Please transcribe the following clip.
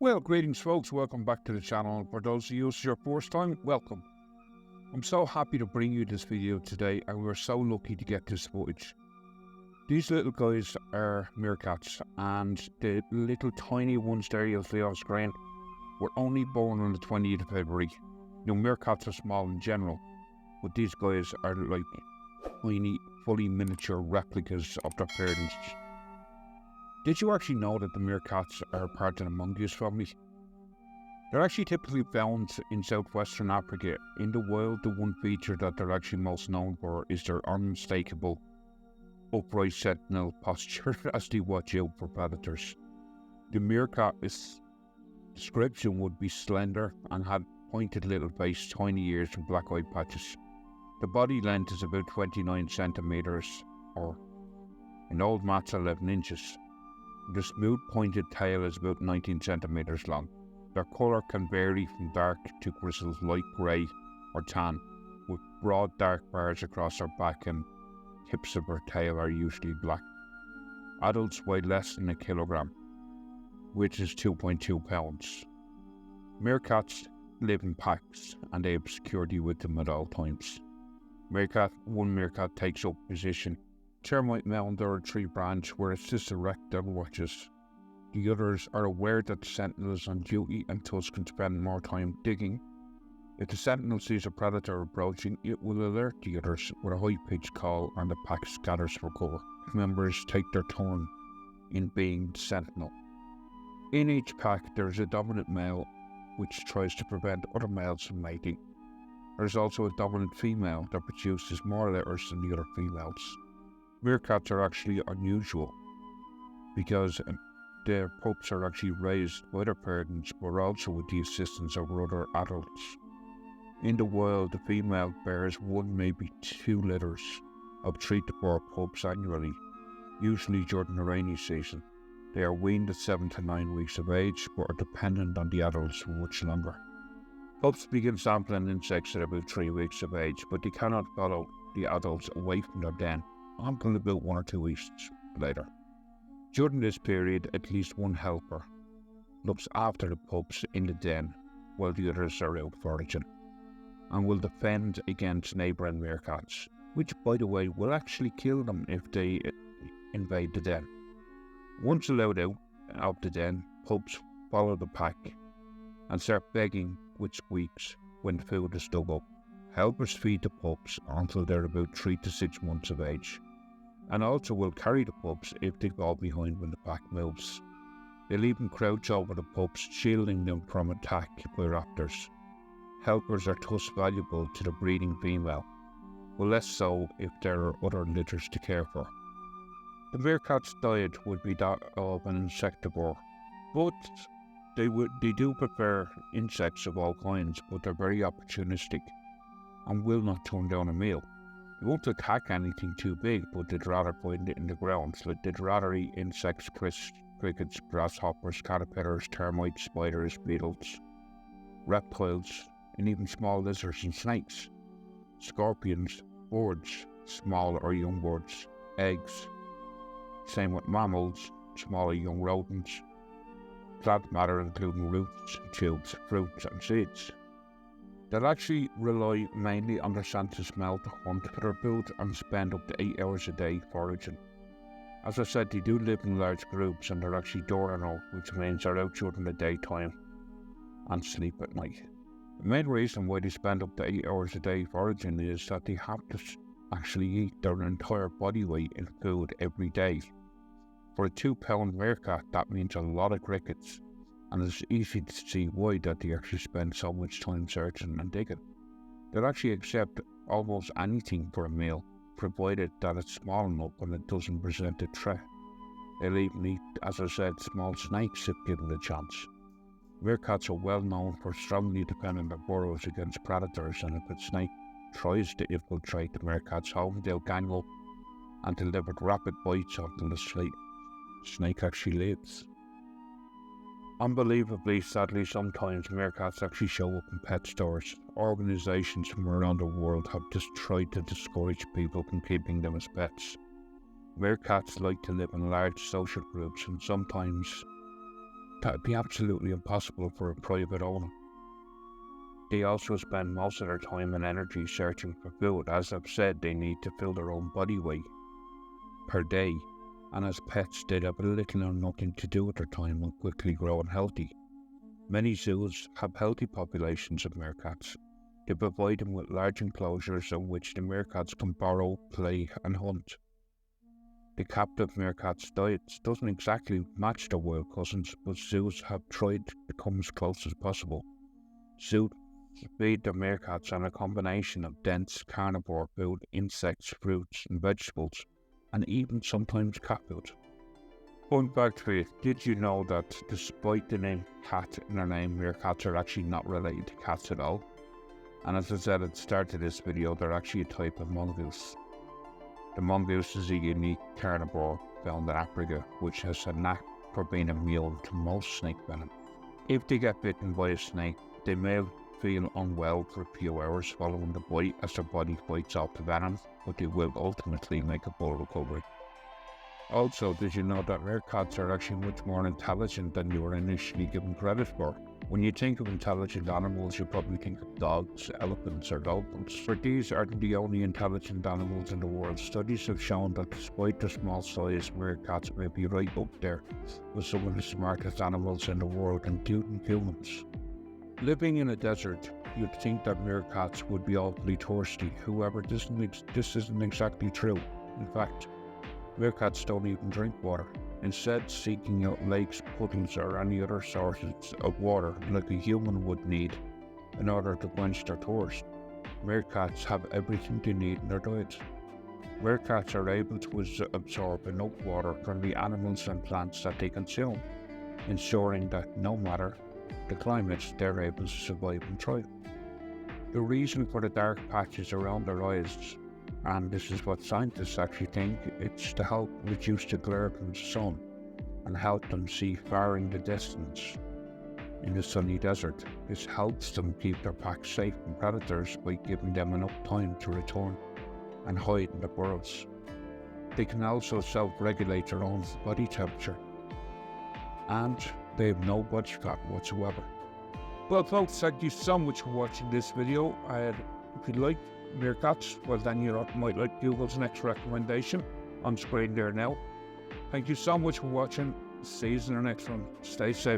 Well, greetings folks, welcome back to the channel. For those of you who's your first time, welcome. I'm so happy to bring you this video today, and we're so lucky to get this footage. These little guys are meerkats, and the little tiny ones there you'll see on screen were only born on the 20th of February. Now, meerkats are small in general, but these guys are like tiny, fully miniature replicas of their parents. Did you actually know that the meerkats are part of the mongoose family? They're actually typically found in southwestern Africa. In the wild, the one feature that they're actually most known for is their unmistakable upright sentinel posture as they watch out for predators. The meerkat's description would be slender and had pointed little face, tiny ears and black eye patches. The body length is about 29 centimeters, or in old maths 11 inches. The smooth pointed tail is about 19 centimeters long. Their colour can vary from dark to grizzled light grey or tan, with broad dark bars across their back, and tips of their tail are usually black. Adults weigh less than a kilogram, which is 2.2 pounds. Meerkats live in packs, and they have security with them at all times. One meerkat takes up position, termite mound or a tree branch where it sits erect and watches. The others are aware that the sentinel is on duty and thus can spend more time digging. If the sentinel sees a predator approaching, it will alert the others with a high-pitched call, and the pack scatters for cover. Members take their turn in being the sentinel. In each pack there is a dominant male which tries to prevent other males from mating. There is also a dominant female that produces more litters than the other females. Meerkats are actually unusual because their pups are actually raised by their parents, but also with the assistance of other adults. In the wild, the female bears one, maybe two litters of 3 to 4 pups annually, usually during the rainy season. They are weaned at 7 to 9 weeks of age, but are dependent on the adults for much longer. Pups begin sampling insects at about 3 weeks of age, but they cannot follow the adults away from their den until about 1 or 2 weeks later. During this period, at least one helper looks after the pups in the den while the others are out foraging, and will defend against neighbouring meerkats, which, by the way, will actually kill them if they invade the den. Once allowed out of the den, pups follow the pack and start begging with squeaks when food is dug up. Helpers feed the pups until they're about 3 to 6 months of age, and also will carry the pups if they fall behind when the pack moves. They'll even crouch over the pups, shielding them from attack by raptors. Helpers are thus valuable to the breeding female, but less so if there are other litters to care for. The meerkat's diet would be that of an insectivore, but they do prefer insects of all kinds, but they're very opportunistic and will not turn down a meal. They won't attack anything too big, but they'd rather find it in the ground. So they'd rather eat insects, crickets, grasshoppers, caterpillars, termites, spiders, beetles, reptiles, and even small lizards and snakes, scorpions, birds, small or young birds, eggs. Same with mammals, small or young rodents, plant matter including roots, tubes, fruits and seeds. They'll actually rely mainly on their sense of smell to hunt for their food and spend up to 8 hours a day foraging. As I said, they do live in large groups, and they're actually diurnal, which means they're out during the daytime and sleep at night. The main reason why they spend up to 8 hours a day foraging is that they have to actually eat their entire body weight in food every day. For a 2-pound meerkat, that means a lot of crickets, and it's easy to see why that they actually spend so much time searching and digging. They'll actually accept almost anything for a meal, provided that it's small enough and it doesn't present a threat. They'll even eat, as I said, small snakes if given the chance. Meerkats are well known for strongly defending their burrows against predators, and if a snake tries to infiltrate the meerkat's home, they'll gang up and deliver rapid bites until the snake actually lives. Unbelievably, sadly, sometimes meerkats actually show up in pet stores. Organisations from around the world have just tried to discourage people from keeping them as pets. Meerkats like to live in large social groups, and sometimes that'd be absolutely impossible for a private owner. They also spend most of their time and energy searching for food. As I've said, they need to fill their own body weight per day, and as pets they'd have little or nothing to do with their time when quickly growing healthy. Many zoos have healthy populations of meerkats. They provide them with large enclosures in which the meerkats can burrow, play and hunt. The captive meerkats' diets doesn't exactly match their wild cousins, but zoos have tried to come as close as possible. Zoos feed their meerkats on a combination of dense carnivore food, insects, fruits and vegetables, and even sometimes cat food. Fun fact for you, did you know that despite the name cat in their name, meerkats are actually not related to cats at all? And as I said at the start of this video, they're actually a type of mongoose. The mongoose is a unique carnivore found in Africa, which has a knack for being immune to most snake venom. If they get bitten by a snake, they may feel unwell for a few hours following the bite as their body fights off the venom, but they will ultimately make a full recovery. Also, did you know that meerkats are actually much more intelligent than you were initially given credit for? When you think of intelligent animals, you probably think of dogs, elephants or dolphins. But these aren't the only intelligent animals in the world. Studies have shown that despite their small size, meerkats may be right up there with some of the smartest animals in the world, including humans. Living in a desert, you'd think that meerkats would be awfully thirsty. However, this isn't exactly true. In fact, meerkats don't even drink water, instead seeking out lakes, puddles or any other sources of water like a human would need in order to quench their thirst. Meerkats have everything they need in their diet. Meerkats are able to absorb enough water from the animals and plants that they consume, ensuring that no matter the climate, they're able to survive and thrive. The reason for the dark patches around their eyes, and this is what scientists actually think, it's to help reduce the glare from the sun and help them see far in the distance in the sunny desert. This helps them keep their pack safe from predators by giving them enough time to return and hide in the burrows. They can also self-regulate their own body temperature, and they have no body fat whatsoever. Well folks, thank you so much for watching this video. If you like meerkats, well then you might like Google's next recommendation on screen there now. Thank you so much for watching. See you in the next one. Stay safe.